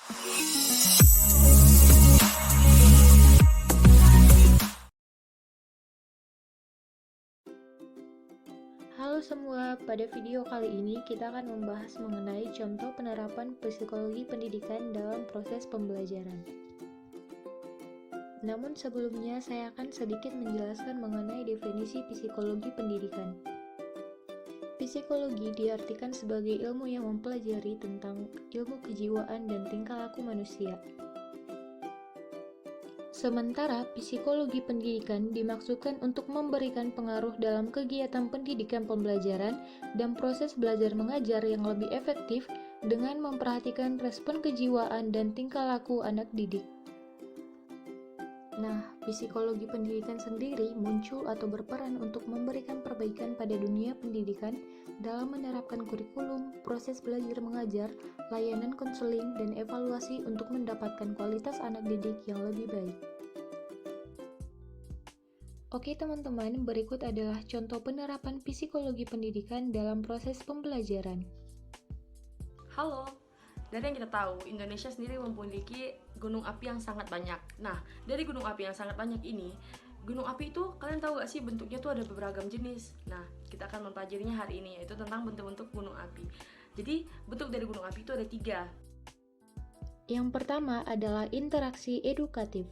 Halo semua, pada video kali ini kita akan membahas mengenai contoh penerapan psikologi pendidikan dalam proses pembelajaran. Namun sebelumnya saya akan sedikit menjelaskan mengenai definisi psikologi pendidikan. Psikologi diartikan sebagai ilmu yang mempelajari tentang ilmu kejiwaan dan tingkah laku manusia. Sementara psikologi pendidikan dimaksudkan untuk memberikan pengaruh dalam kegiatan pendidikan pembelajaran dan proses belajar mengajar yang lebih efektif dengan memperhatikan respon kejiwaan dan tingkah laku anak didik. Nah, psikologi pendidikan sendiri muncul atau berperan untuk memberikan perbaikan pada dunia pendidikan dalam menerapkan kurikulum, proses belajar mengajar, layanan konseling, dan evaluasi untuk mendapatkan kualitas anak didik yang lebih baik. Oke teman-teman, berikut adalah contoh penerapan psikologi pendidikan dalam proses pembelajaran. Halo, dari yang kita tahu, Indonesia sendiri memiliki gunung api yang sangat banyak. Nah, dari gunung api yang sangat banyak ini, gunung api itu kalian tahu gak sih bentuknya tuh ada beragam jenis. Nah, kita akan mempelajarinya hari ini, yaitu tentang bentuk-bentuk gunung api. Jadi, bentuk dari gunung api itu ada 3. Yang pertama adalah interaksi edukatif.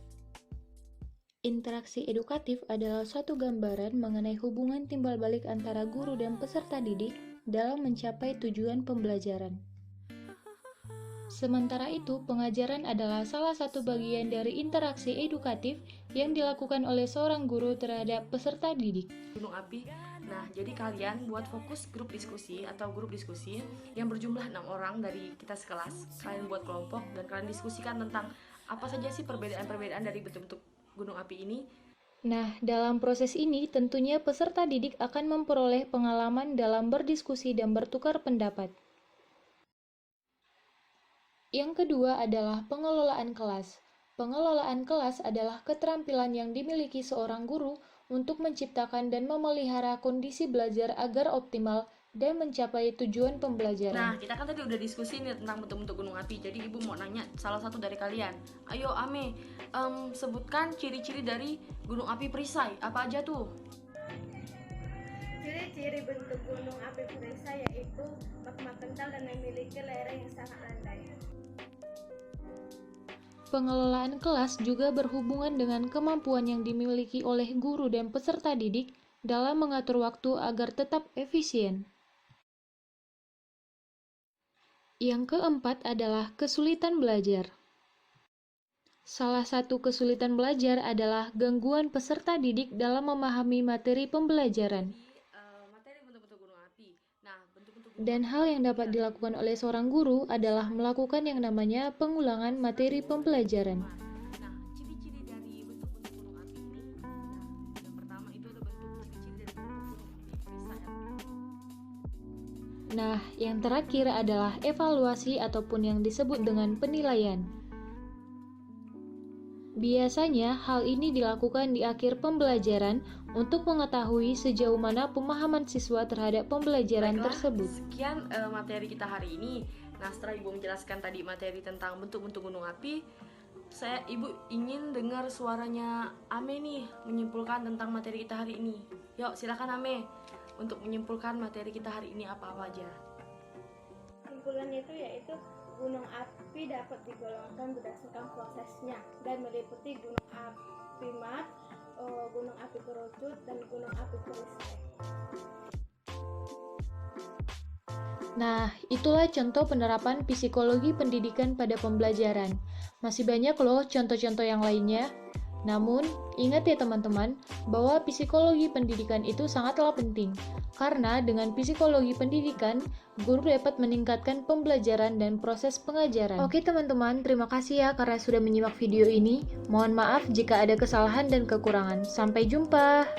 Interaksi edukatif adalah suatu gambaran mengenai hubungan timbal balik antara guru dan peserta didik dalam mencapai tujuan pembelajaran. Sementara itu, pengajaran adalah salah satu bagian dari interaksi edukatif yang dilakukan oleh seorang guru terhadap peserta didik. Gunung api. Nah, jadi kalian buat fokus grup diskusi atau grup diskusi yang berjumlah 6 orang dari kita sekelas. Kalian buat kelompok dan kalian diskusikan tentang apa saja sih perbedaan-perbedaan dari bentuk-bentuk gunung api ini. Nah, dalam proses ini tentunya peserta didik akan memperoleh pengalaman dalam berdiskusi dan bertukar pendapat. Yang kedua adalah pengelolaan kelas. Pengelolaan kelas adalah keterampilan yang dimiliki seorang guru untuk menciptakan dan memelihara kondisi belajar agar optimal dan mencapai tujuan pembelajaran. Nah, kita kan tadi udah diskusi nih tentang bentuk-bentuk gunung api. Jadi ibu mau nanya salah satu dari kalian. Ayo Ame, sebutkan ciri-ciri dari gunung api perisai. Apa aja tuh? Ciri-ciri bentuk gunung api perisai yaitu magma kental dan memiliki lereng yang sangat landai. Pengelolaan kelas juga berhubungan dengan kemampuan yang dimiliki oleh guru dan peserta didik dalam mengatur waktu agar tetap efisien. Yang keempat adalah kesulitan belajar. Salah satu kesulitan belajar adalah gangguan peserta didik dalam memahami materi pembelajaran. Materi bentuk-bentuk gunung api. Nah, bentuk-bentuk Dan hal yang dapat dilakukan oleh seorang guru adalah melakukan yang namanya pengulangan materi pembelajaran. Nah, ciri-ciri dari bentuk-bentuk gunung api ini. Nah, yang pertama itu ada ciri-ciri dari bentuk gunung api perisai. Nah, yang terakhir adalah evaluasi ataupun yang disebut dengan penilaian. Biasanya, hal ini dilakukan di akhir pembelajaran untuk mengetahui sejauh mana pemahaman siswa terhadap pembelajaran tersebut. Sekian materi kita hari ini. Nah, setelah Ibu menjelaskan tadi materi tentang bentuk-bentuk gunung api, Ibu ingin dengar suaranya Ame nih, menyimpulkan tentang materi kita hari ini. Yuk, silakan Ame untuk menyimpulkan materi kita hari ini apa-apa aja. Simpulannya itu yaitu gunung api dapat digolongkan berdasarkan prosesnya dan meliputi gunung api mat, gunung api kerucut, dan gunung api perisai. Nah, itulah contoh penerapan psikologi pendidikan pada pembelajaran. Masih banyak loh contoh-contoh yang lainnya. Namun, ingat ya teman-teman, bahwa psikologi pendidikan itu sangatlah penting. Karena dengan psikologi pendidikan, guru dapat meningkatkan pembelajaran dan proses pengajaran. Oke teman-teman, terima kasih ya karena sudah menyimak video ini. Mohon maaf jika ada kesalahan dan kekurangan. Sampai jumpa!